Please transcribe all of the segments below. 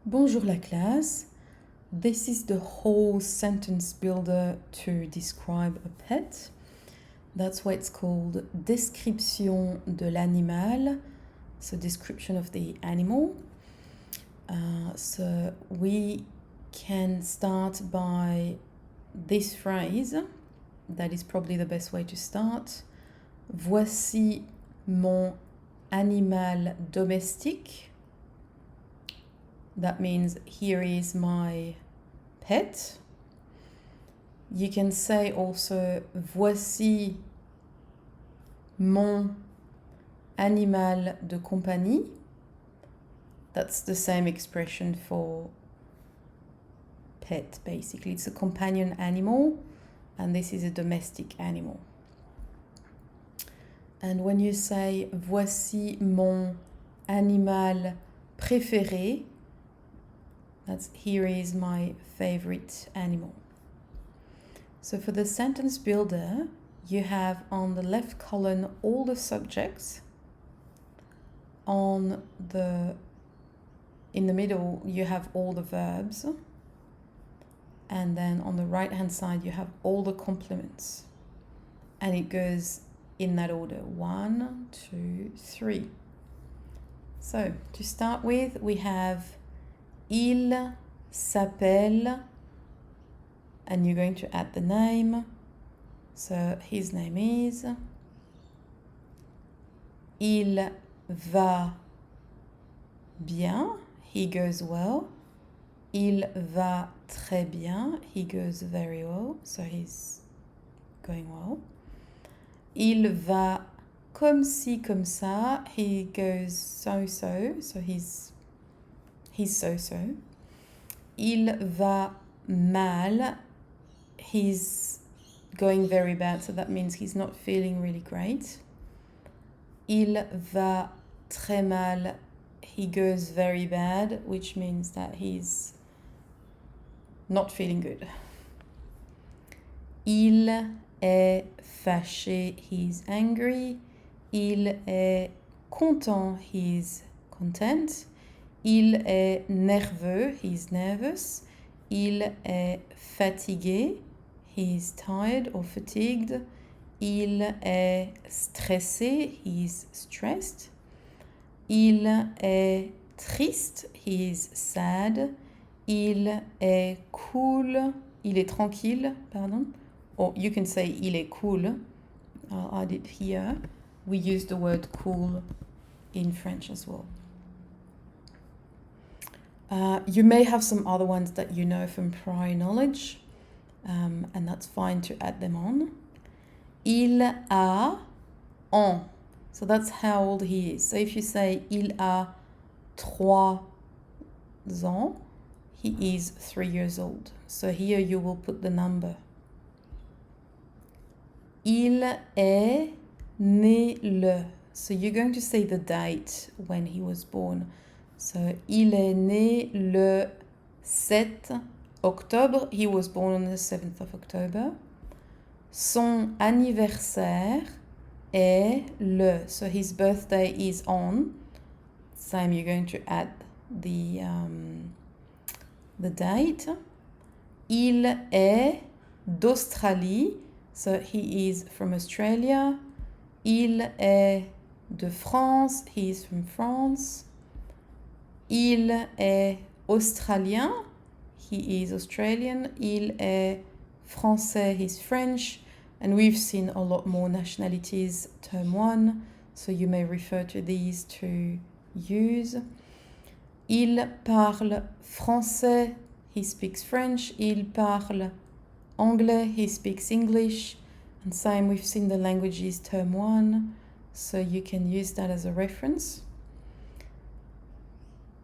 Bonjour la classe. This is the whole sentence builder to describe a pet. That's why it's called description de l'animal. So description of the animal. So we can start by this phrase. That is probably the best way to start. Voici mon animal domestique. That means here is my pet. You can say also voici mon animal de compagnie. That's the same expression for pet basically. It's a companion animal and this is a domestic animal. And when you say voici mon animal préféré, that's here is my favorite animal. So for the sentence builder, you have on the left column all the subjects. In the middle, you have all the verbs. And then on the right hand side, you have all the complements. And it goes in that order, 1, 2, 3. So to start with, we have il s'appelle, and you're going to add the name. So his name is. Il va bien, he goes well. Il va très bien, he goes very well, so he's going well. Il va comme ci, comme ça, he goes so-so, so he's so-so. Il va mal, he's going very bad, so that means he's not feeling really great. Il va très mal, he goes very bad, which means that he's not feeling good. Il est fâché, he's angry. Il est content, he's content. Il est nerveux, he's nervous. Il est fatigué, he's tired or fatigued. Il est stressé, he's stressed. Il est triste, he's sad. Il est cool, il est tranquille, pardon. Or you can say il est cool. I'll add it here. We use the word cool in French as well. You may have some other ones that you know from prior knowledge, and that's fine to add them on. Il a ans. So that's how old he is. So if you say il a 3 ans, he is 3 years old. So here you will put the number. Il est né le. So you're going to say the date when he was born. So il est né le 7 octobre. He was born on the 7th of October. Son anniversaire est le. So his birthday is on. Same, you're going to add the date. Il est d'Australie. So he is from Australia. Il est de France. He is from France. Il est australien. He is Australian. Il est français. He's French. And we've seen a lot more nationalities term 1. So you may refer to these to use. Il parle français. He speaks French. Il parle anglais. He speaks English. And same, we've seen the languages term 1. So you can use that as a reference.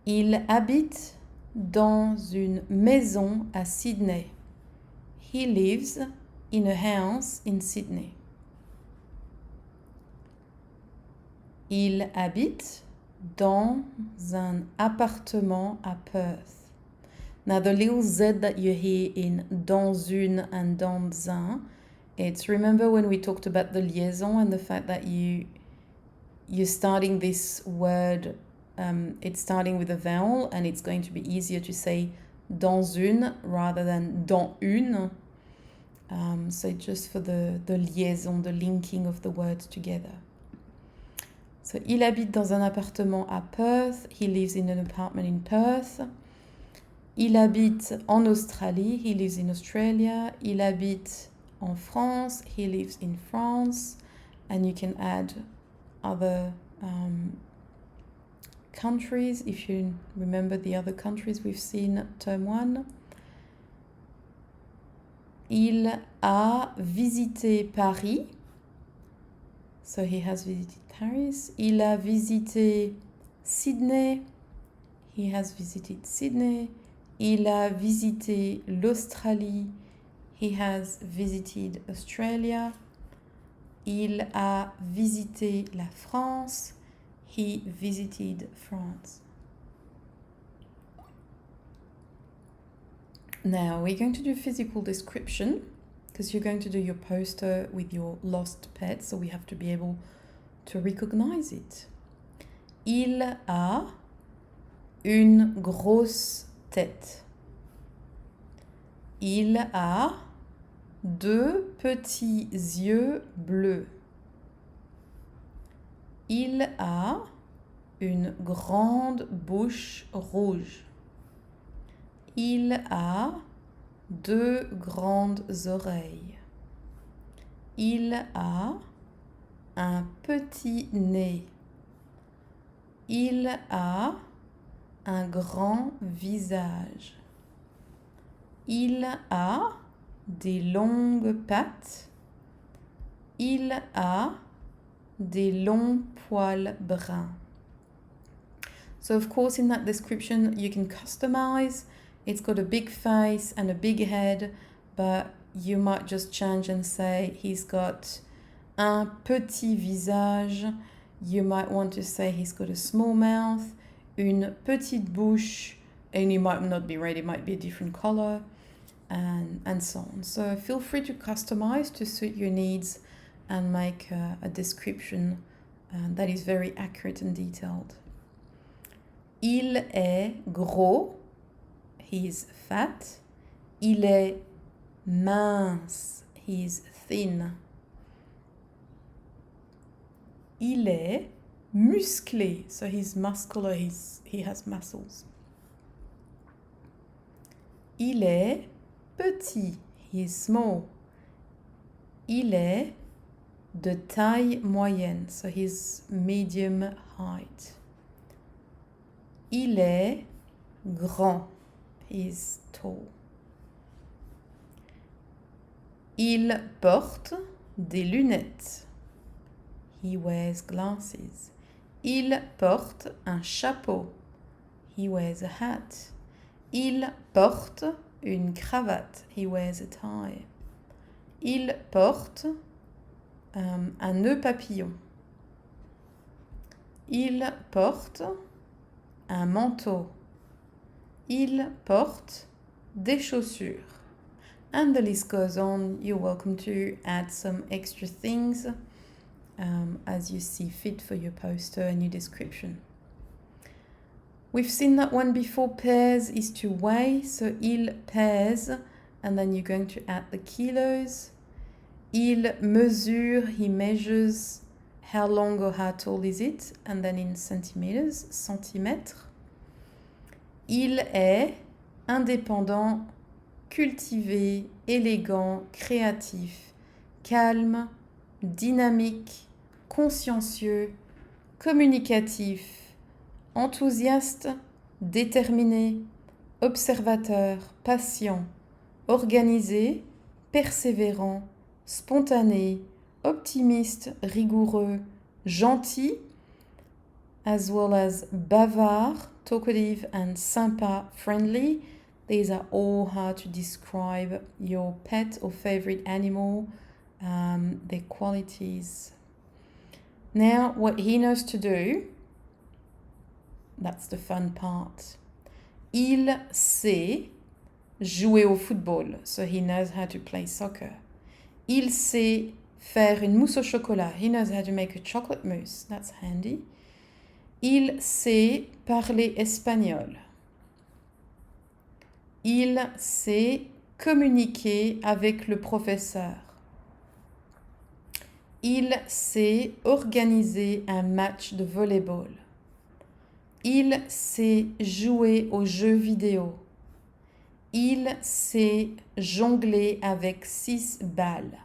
Il habite dans une maison à Sydney. He lives in a house in Sydney. Il habite dans un appartement à Perth. Now the little Z that you hear in dans une and dans un, it's, remember when we talked about the liaison and the fact that you're starting this word it's starting with a vowel and it's going to be easier to say dans une rather than dans une. So just for the liaison, the linking of the words together. So il habite dans un appartement à Perth. He lives in an apartment in Perth. Il habite en Australie. He lives in Australia. Il habite en France. He lives in France. And you can add other countries if you remember the other countries we've seen term 1. Il a visité Paris. So he has visited Paris. Il a visité Sydney. He has visited Sydney. Il a visité l'Australie. He has visited Australia. Il a visité la France. He visited France. Now we're going to do physical description because you're going to do your poster with your lost pet, so we have to be able to recognize it. Il a une grosse tête. Il a 2 petits yeux bleus. Il a une grande bouche rouge. Il a 2 grandes oreilles. Il a un petit nez. Il a un grand visage. Il a des longues pattes. Il a des longs poils bruns. So of course in that description you can customize. It's got a big face and a big head, but you might just change and say he's got un petit visage. You might want to say he's got a small mouth, une petite bouche, and you might not be right, it might be a different color, and so on. So feel free to customize to suit your needs and make a description that is very accurate and detailed. Il est gros. He is fat. Il est mince. He is thin. Il est musclé. So he's muscular. He has muscles. Il est petit. He is small. Il est de taille moyenne. So he's medium height. Il est grand. He is tall. Il porte des lunettes. He wears glasses. Il porte un chapeau. He wears a hat. Il porte une cravate. He wears a tie. Il porte un nœud papillon. Il porte un manteau. Il porte des chaussures. And the list goes on. You're welcome to add some extra things as you see fit for your poster and your description. We've seen that one before. Pairs is to weigh. So il pèse, and then you're going to add the kilos. Il mesure, he measures. How long or how tall is it? And then in centimeters, centimètres. Il est indépendant, cultivé, élégant, créatif, calme, dynamique, consciencieux, communicatif, enthousiaste, déterminé, observateur, patient, organisé, persévérant, spontané, optimiste, rigoureux, gentil, as well as bavard, talkative, and sympa, friendly. These are all how to describe your pet or favorite animal, their qualities. Now, what he knows to do, that's the fun part. Il sait jouer au football, so he knows how to play soccer. Il sait faire une mousse au chocolat. He knows how to make a chocolate mousse. That's handy. Il sait parler espagnol. Il sait communiquer avec le professeur. Il sait organiser un match de volleyball. Il sait jouer aux jeux vidéo. Il sait jongler avec 6 balles.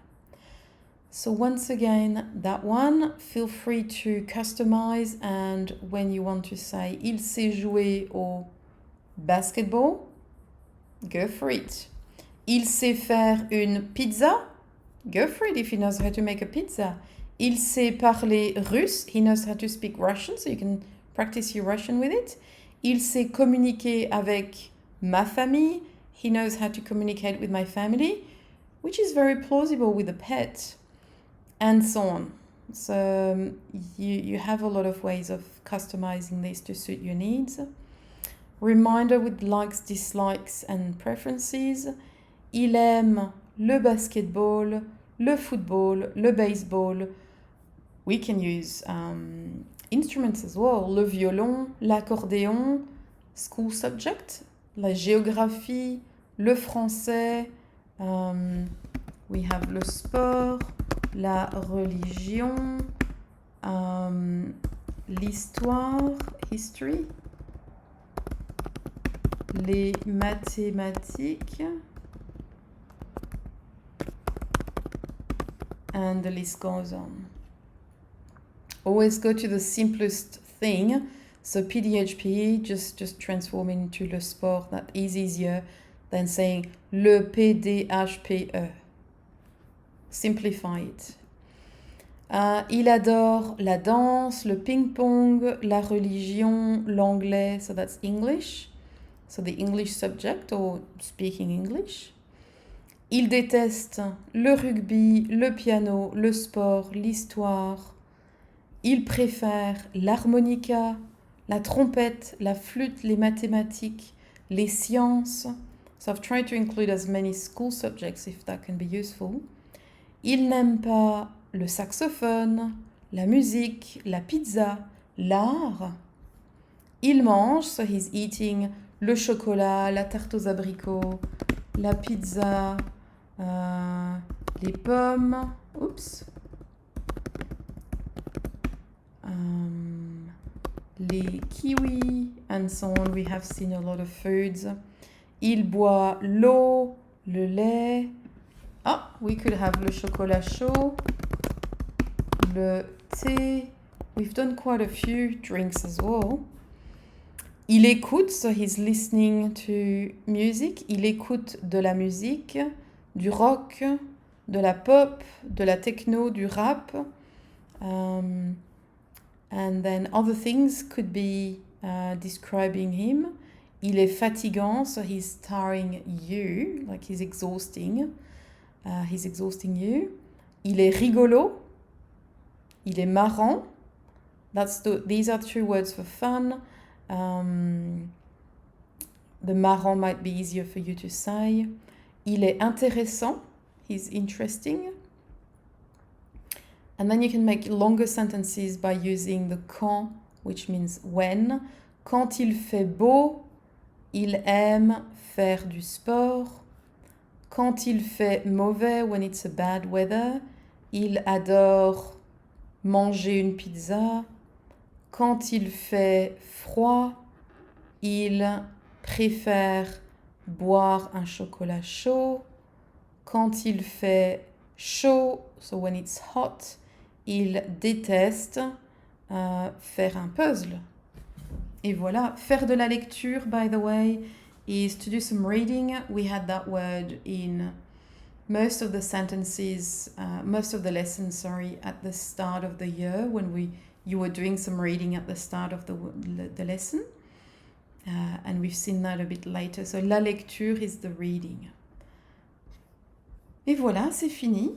So once again, that one, feel free to customize, and when you want to say il sait jouer au basketball, go for it. Il sait faire une pizza, go for it if he knows how to make a pizza. Il sait parler russe, he knows how to speak Russian, so you can practice your Russian with it. Il sait communiquer avec ma famille, he knows how to communicate with my family, which is very plausible with a pet, and so on. So you have a lot of ways of customizing this to suit your needs. Reminder with likes, dislikes, and preferences. Il aime le basketball, le football, le baseball. We can use instruments as well. Le violon, l'accordéon, school subject, la géographie, le français. We have le sport, la religion, l'histoire, history, les mathématiques, and the list goes on. Always go to the simplest thing. So PDHPE, just transform into le sport. That is easier than saying le PDHPE. Simplify it. Il adore la danse, le ping-pong, la religion, l'anglais. So that's English. So the English subject or speaking English. Il déteste le rugby, le piano, le sport, l'histoire. Il préfère l'harmonica, la trompette, la flûte, les mathématiques, les sciences. So I've tried to include as many school subjects if that can be useful. Il n'aime pas le saxophone, la musique, la pizza, l'art. Il mange, so he's eating le chocolat, la tarte aux abricots, la pizza, les pommes, les kiwis, and so on. We have seen a lot of foods. Il boit l'eau, le lait. We could have le chocolat chaud, le thé. We've done quite a few drinks as well. Il écoute, so he's listening to music. Il écoute de la musique, du rock, de la pop, de la techno, du rap. And then other things could be describing him. Il est fatigant, so he's tiring you, like he's exhausting. He's exhausting you. Il est rigolo. Il est marrant. These are 2 words for fun. The marrant might be easier for you to say. Il est intéressant. He's interesting. And then you can make longer sentences by using the quand, which means when. Quand il fait beau, il aime faire du sport. Quand il fait mauvais, when it's a bad weather, il adore manger une pizza. Quand il fait froid, il préfère boire un chocolat chaud. Quand il fait chaud, so when it's hot, il déteste faire un puzzle. Et voilà, faire de la lecture, by the way, is to do some reading. We had that word in most of the sentences, most of the lessons, at the start of the year when you were doing some reading at the start of the lesson. And we've seen that a bit later. So la lecture is the reading. Et voilà, c'est fini.